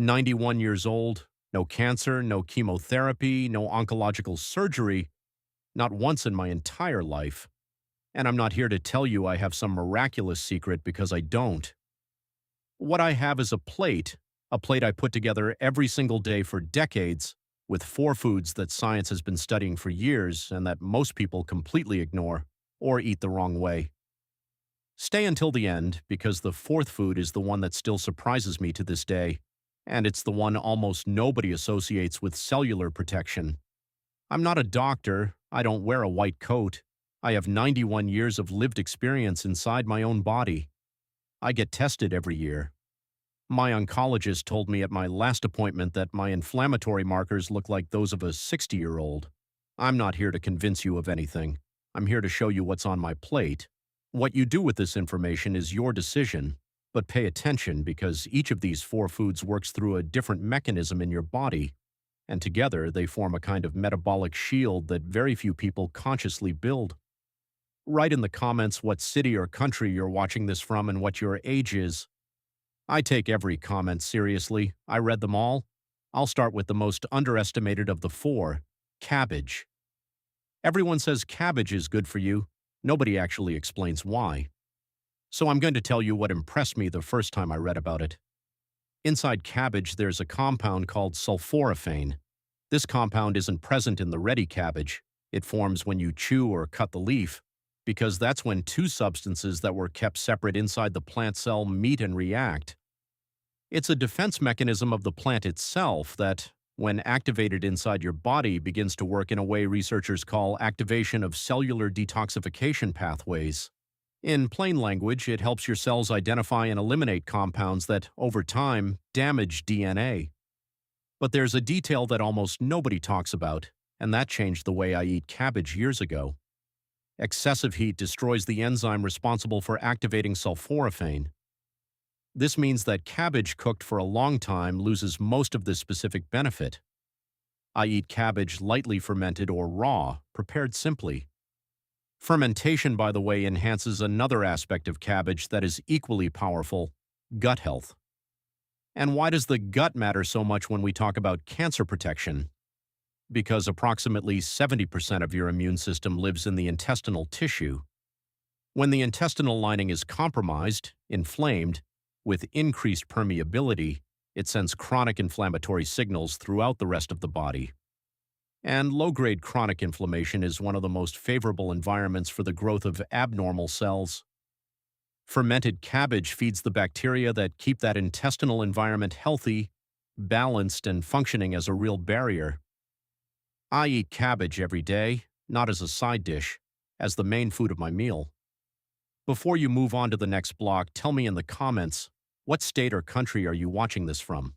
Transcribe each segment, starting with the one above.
91 years old, no cancer, no chemotherapy, no oncological surgery, not once in my entire life. And I'm not here to tell you I have some miraculous secret because I don't. What I have is a plate I put together every single day for decades, with four foods that science has been studying for years and that most people completely ignore or eat the wrong way. Stay until the end because the fourth food is the one that still surprises me to this day, and it's the one almost nobody associates with cellular protection. I'm not a doctor, I don't wear a white coat. I have 91 years of lived experience inside my own body. I get tested every year. My oncologist told me at my last appointment that my inflammatory markers look like those of a 60-year-old. I'm not here to convince you of anything. I'm here to show you what's on my plate. What you do with this information is your decision, but pay attention because each of these four foods works through a different mechanism in your body, and together they form a kind of metabolic shield that very few people consciously build. Write in the comments what city or country you're watching this from and what your age is. I take every comment seriously. I read them all. I'll start with the most underestimated of the four, cabbage. Everyone says cabbage is good for you. Nobody actually explains why. So I'm going to tell you what impressed me the first time I read about it. Inside cabbage, there's a compound called sulforaphane. This compound isn't present in the ready cabbage. It forms when you chew or cut the leaf, because that's when two substances that were kept separate inside the plant cell meet and react. It's a defense mechanism of the plant itself that, when activated inside your body, begins to work in a way researchers call activation of cellular detoxification pathways. In plain language, it helps your cells identify and eliminate compounds that, over time, damage DNA. But there's a detail that almost nobody talks about, and that changed the way I eat cabbage years ago. Excessive heat destroys the enzyme responsible for activating sulforaphane. This means that cabbage cooked for a long time loses most of this specific benefit. I eat cabbage lightly fermented or raw, prepared simply. Fermentation, by the way, enhances another aspect of cabbage that is equally powerful: gut health. And why does the gut matter so much when we talk about cancer protection? Because approximately 70% of your immune system lives in the intestinal tissue. When the intestinal lining is compromised, inflamed, with increased permeability, it sends chronic inflammatory signals throughout the rest of the body. And low-grade chronic inflammation is one of the most favorable environments for the growth of abnormal cells. Fermented cabbage feeds the bacteria that keep that intestinal environment healthy, balanced, and functioning as a real barrier. I eat cabbage every day, not as a side dish, as the main food of my meal. Before you move on to the next block, tell me in the comments, what state or country are you watching this from?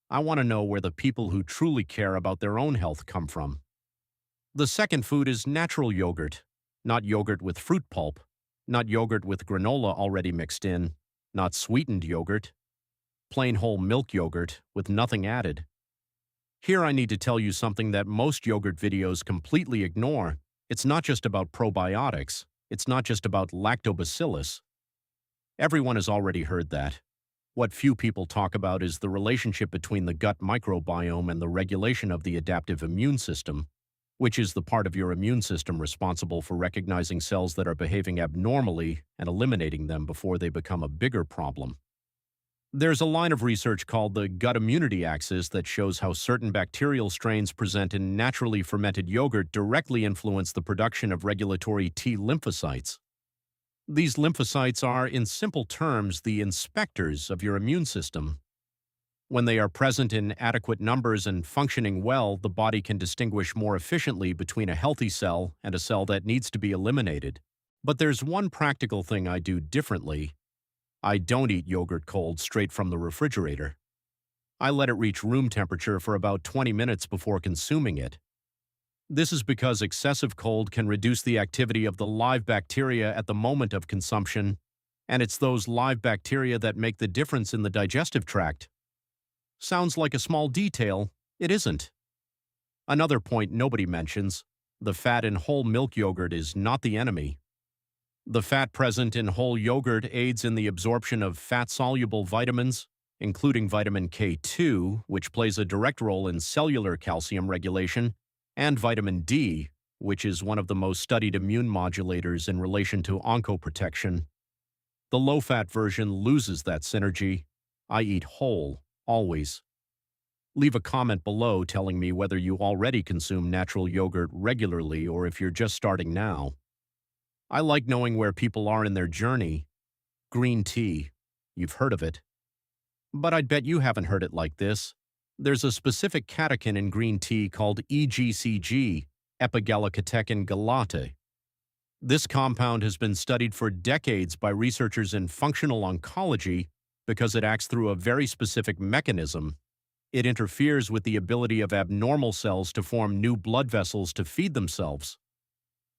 I want to know where the people who truly care about their own health come from. The second food is natural yogurt, not yogurt with fruit pulp, not yogurt with granola already mixed in, not sweetened yogurt, plain whole milk yogurt with nothing added. Here I need to tell you something that most yogurt videos completely ignore. It's not just about probiotics. It's not just about lactobacillus. Everyone has already heard that. What few people talk about is the relationship between the gut microbiome and the regulation of the adaptive immune system, which is the part of your immune system responsible for recognizing cells that are behaving abnormally and eliminating them before they become a bigger problem. There's a line of research called the gut immunity axis that shows how certain bacterial strains present in naturally fermented yogurt directly influence the production of regulatory T lymphocytes. These lymphocytes are, in simple terms, the inspectors of your immune system. When they are present in adequate numbers and functioning well, the body can distinguish more efficiently between a healthy cell and a cell that needs to be eliminated. But there's one practical thing I do differently. I don't eat yogurt cold straight from the refrigerator. I let it reach room temperature for about 20 minutes before consuming it. This is because excessive cold can reduce the activity of the live bacteria at the moment of consumption, and it's those live bacteria that make the difference in the digestive tract. Sounds like a small detail. It isn't. Another point nobody mentions: the fat in whole milk yogurt is not the enemy. The fat present in whole yogurt aids in the absorption of fat-soluble vitamins, including vitamin K2, which plays a direct role in cellular calcium regulation, and vitamin D, which is one of the most studied immune modulators in relation to oncoprotection. The low-fat version loses that synergy. I eat whole, always. Leave a comment below telling me whether you already consume natural yogurt regularly or if you're just starting now. I like knowing where people are in their journey. Green tea. You've heard of it. But I'd bet you haven't heard it like this. There's a specific catechin in green tea called EGCG, epigallocatechin galate. This compound has been studied for decades by researchers in functional oncology because it acts through a very specific mechanism. It interferes with the ability of abnormal cells to form new blood vessels to feed themselves.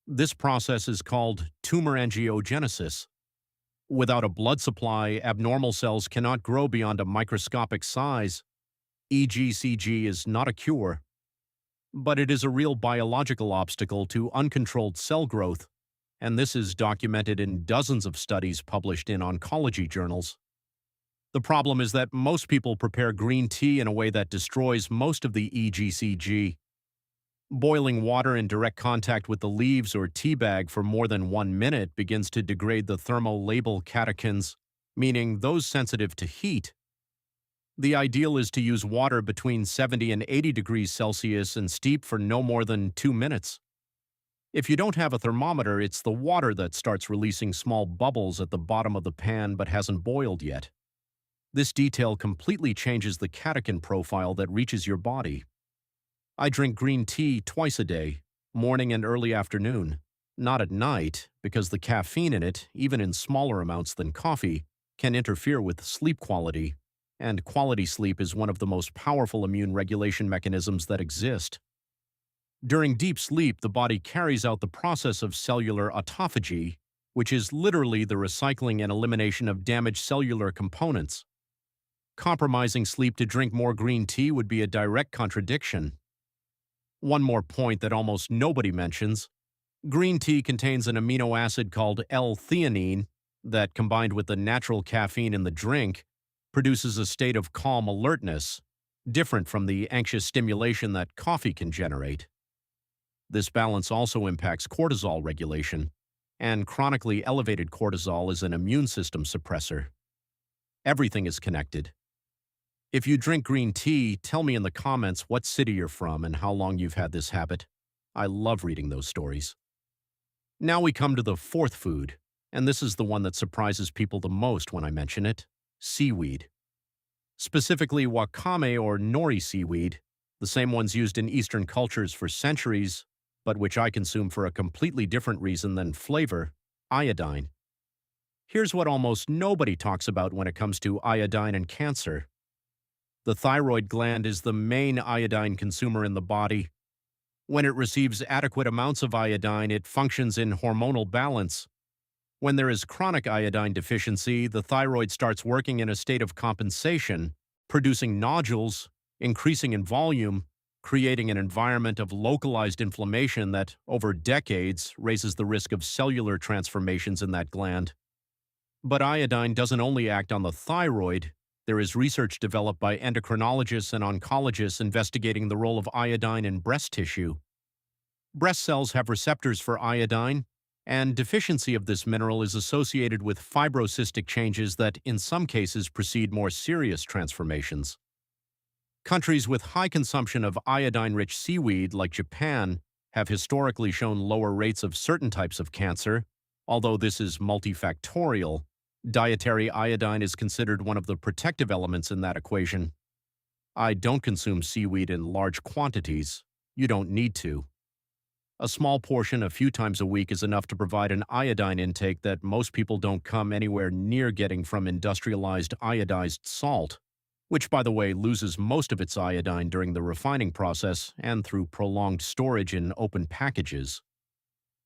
This process is called tumor angiogenesis. Without a blood supply, abnormal cells cannot grow beyond a microscopic size. EGCG is not a cure, but it is a real biological obstacle to uncontrolled cell growth, and this is documented in dozens of studies published in oncology journals. The problem is that most people prepare green tea in a way that destroys most of the EGCG. Boiling water in direct contact with the leaves or tea bag for more than 1 minute begins to degrade the thermolabile catechins, meaning those sensitive to heat. The ideal is to use water between 70 and 80 degrees Celsius and steep for no more than 2 minutes. If you don't have a thermometer, it's the water that starts releasing small bubbles at the bottom of the pan but hasn't boiled yet. This detail completely changes the catechin profile that reaches your body. I drink green tea twice a day, morning and early afternoon. Not at night, because the caffeine in it, even in smaller amounts than coffee, can interfere with sleep quality, and quality sleep is one of the most powerful immune regulation mechanisms that exist. During deep sleep, the body carries out the process of cellular autophagy, which is literally the recycling and elimination of damaged cellular components. Compromising sleep to drink more green tea would be a direct contradiction. One more point that almost nobody mentions. Green tea contains an amino acid called L-theanine that, combined with the natural caffeine in the drink, produces a state of calm alertness, different from the anxious stimulation that coffee can generate. This balance also impacts cortisol regulation, and chronically elevated cortisol is an immune system suppressor. Everything is connected. If you drink green tea, tell me in the comments what city you're from and how long you've had this habit. I love reading those stories. Now we come to the fourth food, and this is the one that surprises people the most when I mention it: seaweed. Specifically wakame or nori seaweed, the same ones used in Eastern cultures for centuries, but which I consume for a completely different reason than flavor: iodine. Here's what almost nobody talks about when it comes to iodine and cancer. The thyroid gland is the main iodine consumer in the body. When it receives adequate amounts of iodine, it functions in hormonal balance. When there is chronic iodine deficiency, the thyroid starts working in a state of compensation, producing nodules, increasing in volume, creating an environment of localized inflammation that, over decades, raises the risk of cellular transformations in that gland. But iodine doesn't only act on the thyroid. There is research developed by endocrinologists and oncologists investigating the role of iodine in breast tissue. Breast cells have receptors for iodine, and deficiency of this mineral is associated with fibrocystic changes that, in some cases, precede more serious transformations. Countries with high consumption of iodine-rich seaweed, like Japan, have historically shown lower rates of certain types of cancer. Although this is multifactorial, dietary iodine is considered one of the protective elements in that equation. I don't consume seaweed in large quantities. You don't need to. A small portion a few times a week is enough to provide an iodine intake that most people don't come anywhere near getting from industrialized iodized salt, which, by the way, loses most of its iodine during the refining process and through prolonged storage in open packages.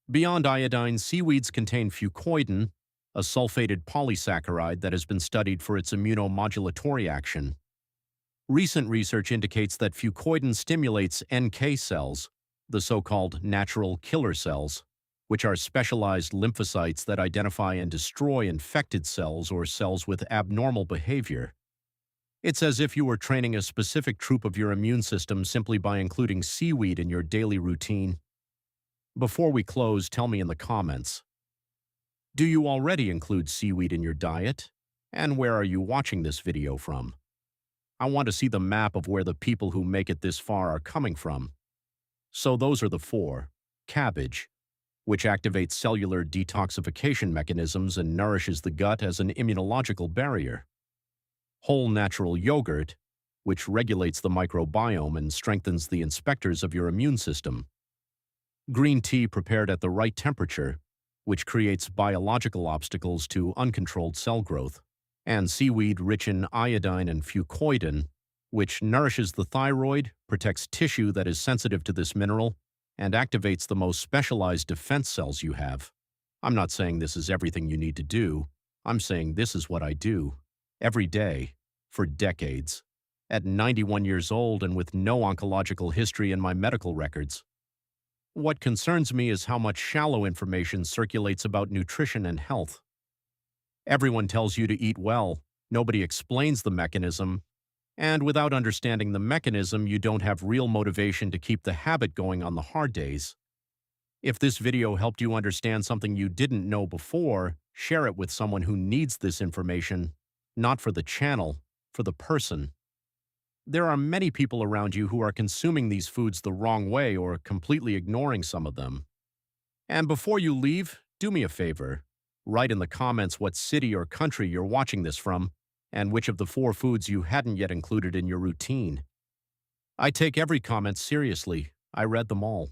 Beyond iodine, seaweeds contain fucoidan, a sulfated polysaccharide that has been studied for its immunomodulatory action. Recent research indicates that fucoidan stimulates NK cells, the so-called natural killer cells, which are specialized lymphocytes that identify and destroy infected cells or cells with abnormal behavior. It's as if you were training a specific troop of your immune system simply by including seaweed in your daily routine. Before we close, tell me in the comments, do you already include seaweed in your diet? And where are you watching this video from? I want to see the map of where the people who make it this far are coming from. So those are the four. Cabbage, which activates cellular detoxification mechanisms and nourishes the gut as an immunological barrier. Whole natural yogurt, which regulates the microbiome and strengthens the inspectors of your immune system. Green tea prepared at the right temperature, which creates biological obstacles to uncontrolled cell growth. And seaweed rich in iodine and fucoidan, which nourishes the thyroid, protects tissue that is sensitive to this mineral, and activates the most specialized defense cells you have. I'm not saying this is everything you need to do. I'm saying this is what I do, every day, for decades, at 91 years old and with no oncological history in my medical records. What concerns me is how much shallow information circulates about nutrition and health. Everyone tells you to eat well, nobody explains the mechanism, and without understanding the mechanism, you don't have real motivation to keep the habit going on the hard days. If this video helped you understand something you didn't know before, share it with someone who needs this information, not for the channel, for the person. There are many people around you who are consuming these foods the wrong way or completely ignoring some of them. And before you leave, do me a favor. Write in the comments what city or country you're watching this from, and which of the four foods you hadn't yet included in your routine. I take every comment seriously. I read them all.